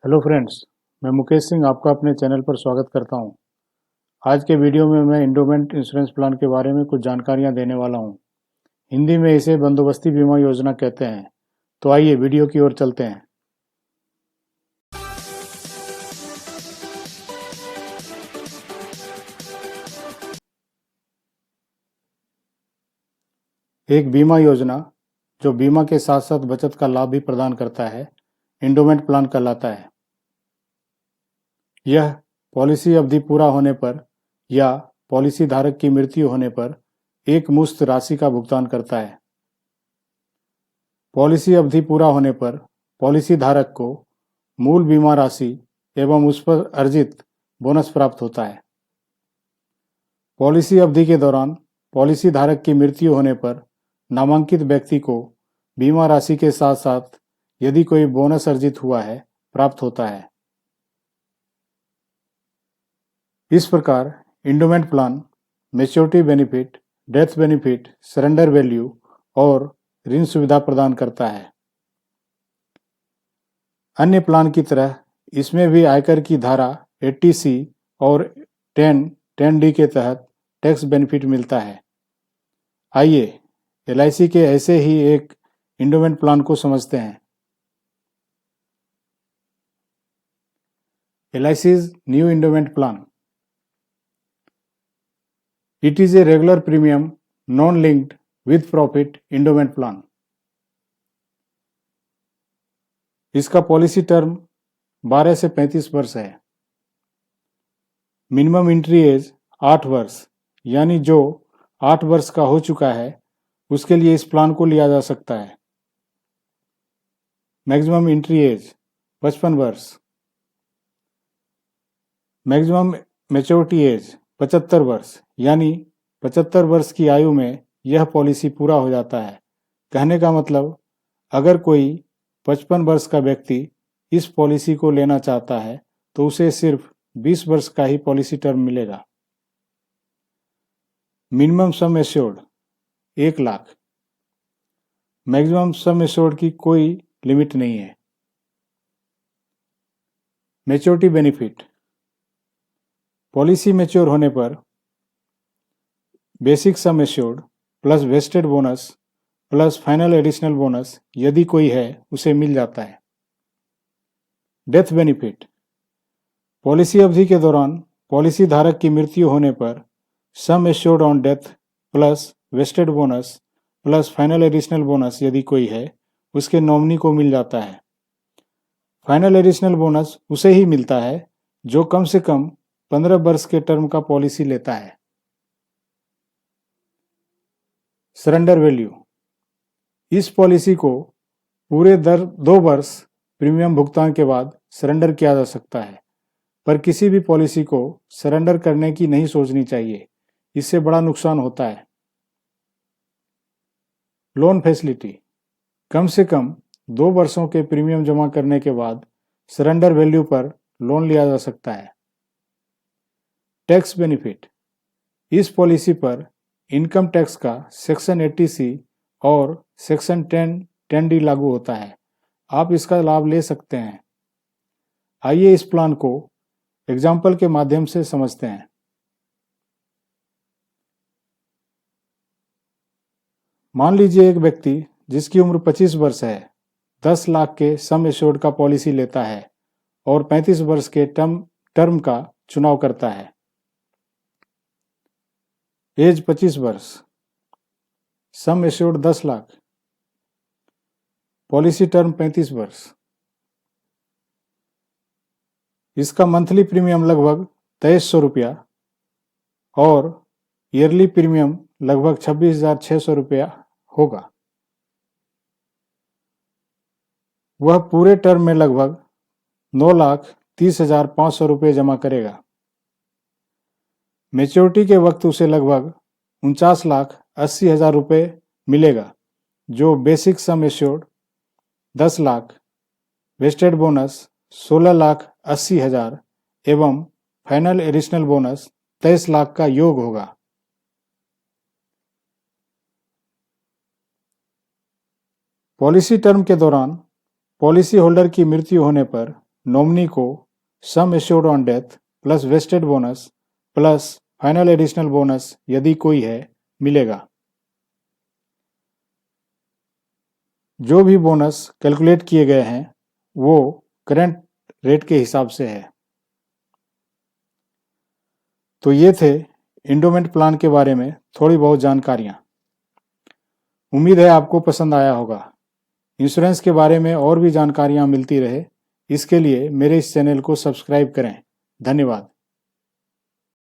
Hello friends, मैं मुकेश सिंह आपका अपने चैनल पर स्वागत करता हूं। आज के वीडियो में मैं इंडोमेंट इंश्योरेंस प्लान के बारे में कुछ जानकारियां देने वाला हूं। हिंदी में इसे बंदोबस्ती बीमा योजना कहते हैं। तो आइए वीडियो की ओर चलते हैं। एक बीमा योजना जो बीमा के साथ साथ बचत का लाभ भी प्रदान करता है, इंडोमेंट प्लान कहलाता है। यह पॉलिसी अवधि पूरा होने पर या पॉलिसी धारक की मृत्यु होने पर एक मुश्त राशि का भुगतान करता है। पॉलिसी अवधि पूरा होने पर पॉलिसी धारक को मूल बीमा राशि एवं उस पर अर्जित बोनस प्राप्त होता है। पॉलिसी अवधि के दौरान पॉलिसी धारक की मृत्यु होने पर नामांकित व्यक्ति को बीमा राशि के साथ साथ यदि कोई बोनस अर्जित हुआ है प्राप्त होता है। इस प्रकार endowment plan maturity benefit, death benefit, surrender value और ऋण सुविधा प्रदान करता है। अन्य प्लान की तरह इसमें भी आयकर की धारा 80C और 10D के तहत टैक्स बेनिफिट मिलता है। आइए LIC के ऐसे ही एक इंडोमेंट प्लान को समझते हैं। LIC's new endowment plan. It is a regular premium, non-linked, with profit endowment plan. इसका पॉलिसी टर्म 12 से 35 वर्ष है। मिनिमम एंट्री एज 8 वर्ष, यानी जो 8 वर्ष का हो चुका है उसके लिए इस प्लान को लिया जा सकता है। मैक्सिमम एंट्री एज 55 वर्ष। मैक्सिमम मैच्योरिटी एज 75 वर्ष, यानी 75 वर्ष की आयु में यह पॉलिसी पूरा हो जाता है। कहने का मतलब, अगर कोई 55 वर्ष का व्यक्ति इस पॉलिसी को लेना चाहता है तो उसे सिर्फ 20 वर्ष का ही पॉलिसी टर्म मिलेगा। Minimum sum assured 1 lakh. Maximum sum assured की कोई लिमिट नहीं है। Maturity benefit. पॉलिसी मैच्योर होने पर basic sum assured plus vested bonus plus final additional bonus यदि कोई है उसे मिल जाता है। Death benefit. पॉलिसी अवधि के दौरान पॉलिसी धारक की मृत्यु होने पर sum assured on death plus vested bonus plus final additional bonus यदि कोई है उसके नॉमिनी को मिल जाता है। फाइनल एडिशनल बोनस उसे ही मिलता है जो कम से कम 15 वर्ष के टर्म का पॉलिसी लेता है। Surrender value. इस पॉलिसी को पूरे 2 वर्ष प्रीमियम भुगतान के बाद सरेंडर किया जा सकता है, पर किसी भी पॉलिसी को सरेंडर करने की नहीं सोचनी चाहिए, इससे बड़ा नुकसान होता है। Loan facility. कम से कम 2 वर्षों के प्रीमियम जमा करने के बाद सरेंडर वैल्यू पर लोन लिया जा सकता है। Tax benefit. इस पॉलिसी पर इनकम टैक्स का सेक्शन 80C और सेक्शन 10D लागू होता है। आप इसका लाभ ले सकते हैं। आइए इस प्लान को एग्जाम्पल के माध्यम से समझते हैं। मान लीजिए एक व्यक्ति जिसकी उम्र 25 वर्ष है 10 लाख के सम एश्योर्ड का पॉलिसी लेता है और 35 वर्ष के टर्म का चुनाव करता है। एज 25 वर्ष, सम एश्योर्ड 10 लाख, पॉलिसी टर्म 35 वर्ष। इसका मंथली प्रीमियम लगभग 2300 रुपया और ईयरली प्रीमियम लगभग 26,600 रुपया होगा। वह पूरे टर्म में लगभग 9,30,500 रुपये जमा करेगा। मैच्योरिटी के वक्त उसे लगभग 49,80,000 रुपये मिलेगा, जो basic sum assured 10 lakh, vested bonus 16,80,000 एवं फाइनल एडिशनल बोनस 23 लाख का योग होगा। पॉलिसी टर्म के दौरान पॉलिसी होल्डर की मृत्यु होने पर नॉमिनी को sum assured on death plus vested bonus plus final additional bonus यदि कोई है मिलेगा। जो भी बोनस कैलकुलेट किए गए हैं वो करंट रेट के हिसाब से है। तो ये थे इंडोमेंट प्लान के बारे में थोड़ी बहुत जानकारियां। उम्मीद है आपको पसंद आया होगा। इंश्योरेंस के बारे में और भी जानकारियां मिलती रहे इसके लिए मेरे इस चैनल को सब्सक्राइब करें। धन्यवाद।